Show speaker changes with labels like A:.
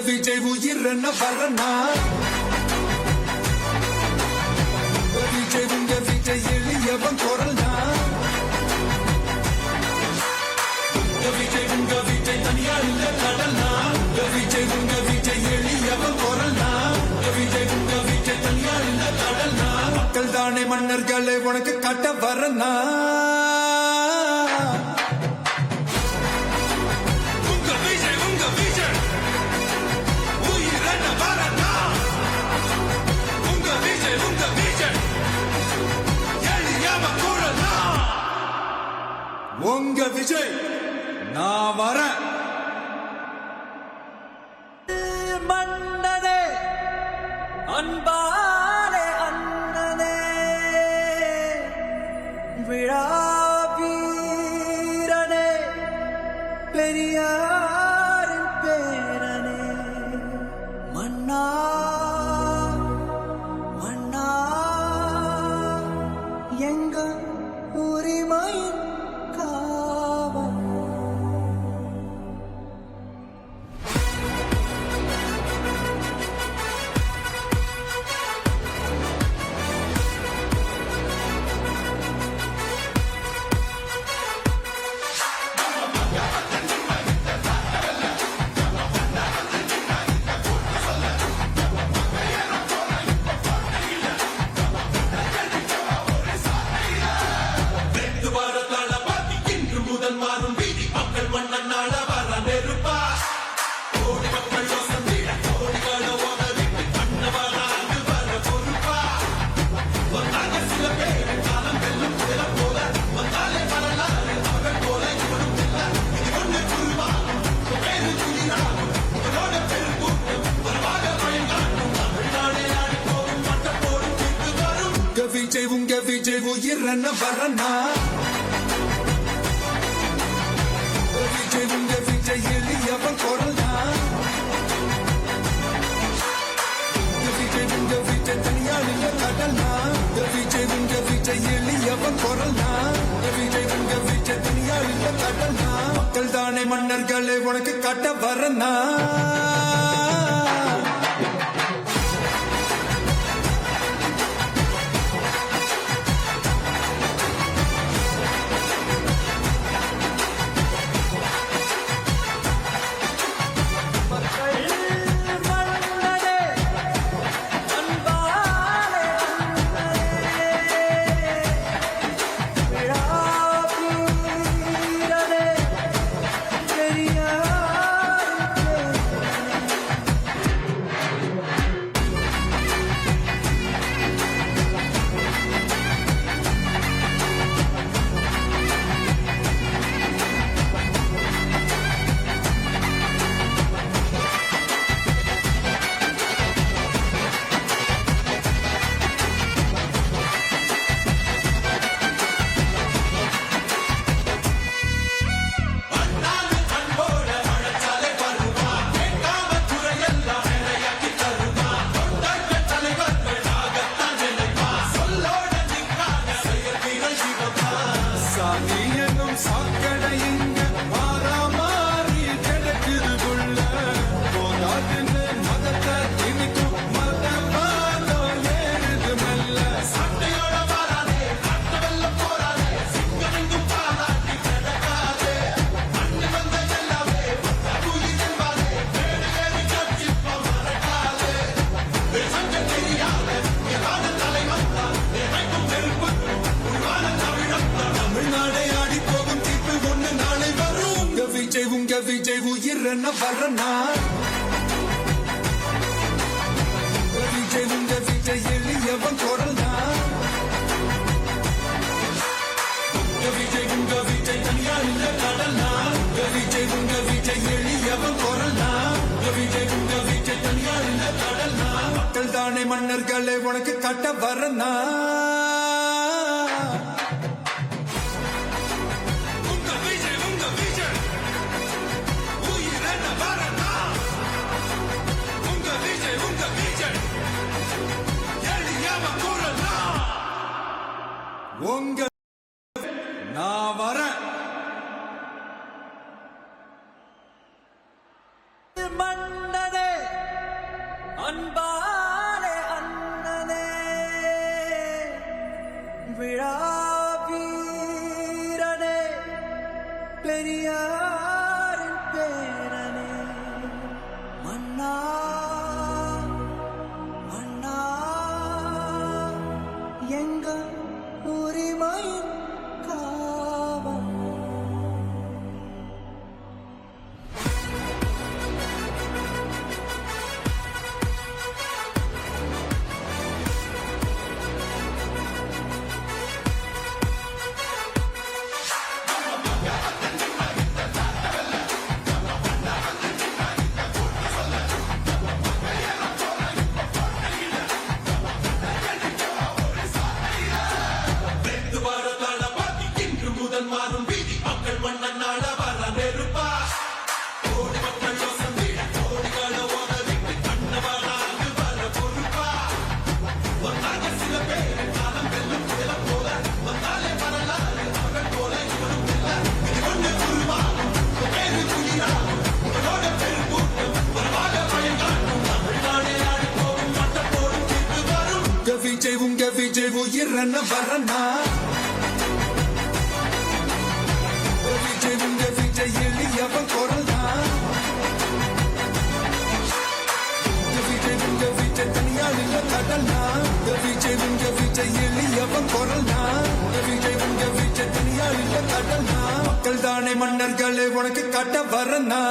A: விஜய் உயிரன வரனா விஜய் எளியவன் குரல்னா விஜய் தனியா இல்ல கடல்னா விஜய் எளியவன் குரல்னா விஜய் தனியா இல்ல கடல்னா மக்கள் தானே மன்னர்களே உனக்கு காட்ட வரனா உங்க விஜய் நான் வரேன்
B: மன்னனே அன்பாலே அண்ணனே விழா வீரனே பெரியாரின் பேரனே மன்னா மன்னா எங்க உரிமையின் விஜய் உயிரன வரனா விஜய் எளியவன் குரல்னா விஜய் தனியா இல்ல கடல்னா விஜய் எளியவன் குரல்னா விஜய் தனியா இல்ல கடல்னா மக்கள் தானே மன்னர்களே உனக்கு காட்ட வரனா விஜய் உயிரன வரனா விஜய் எளியவன் குரல்னா விஜய் தனியா இல்ல கடல்னா விஜய் எளியவன் குரல்னா விஜய் தனியா இல்ல கடல்னா மக்கள் தானே மன்னர்களே உனக்கு காட்ட வரனா உங்க நான் வரேன் மன்னனே மாறும் வீதி மக்கள் மன்னன் நாட வர நெருப்பா கோடி மக்கள் யோசம் வீட கோடிகள ஓதவிட்டு கண்ணவனாக வர பொறுப்பா ஒன்றாக சில பேர் காலம் வெல்லும் சில போல வந்தாலே வரலாறு அவர்கள் போல இவனும் இல்ல இது ஒன்று குருவாகும் பேரு குயிராகும் உங்களோட பெரும் கூட்டம் வரவாக பயங்காட்டும் தமிழ்நாடே ஆடி போகும் மட்ட போடும் தீர்ப்பு வரும்
A: உங்க விஜய் உயிரன வரனா உங்க விஜய் எளியவன் குரல்னா உங்க விஜய் தனியாள் இல்ல கடல்னா உங்க விஜய் எளியவன் குரல்னா உங்க விஜய் தனியாள் இல்ல கடல்னா மக்கள் தானே மன்னர்களே உனக்கு காட்ட வரனா